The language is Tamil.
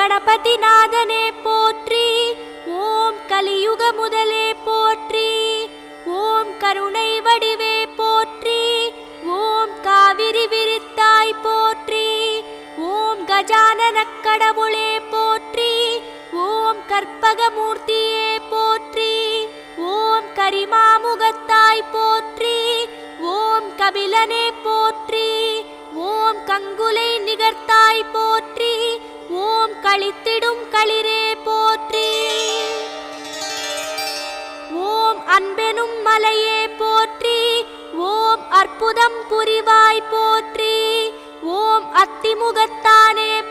கணபதி நாதனே போற்றி. ஓம் கலியுக முதலே போற்றி. ஓம் கருணை வடிவே போற்றி. ஓம் காவிரி விரித்தாய் போற்றி. ஓம் கஜானனக் கடவுளே போற்றி. ஓம் கற்பகமூர்த்தியே போற்றி. ஓம் கரிமாமுகத்தாய் போற்றி. ஓம் கபிலனே போற்றி. ஓம் கங்குலை நிகர்த்தாய் போற்றி. ஓம் களித்திடும் களிரே போற்றி. ஓம் அன்பெனும் மலையே போற்றி. ஓம் அற்புதம் புரிவாய் போற்றி. ஓம் அத்திமுகத்தானே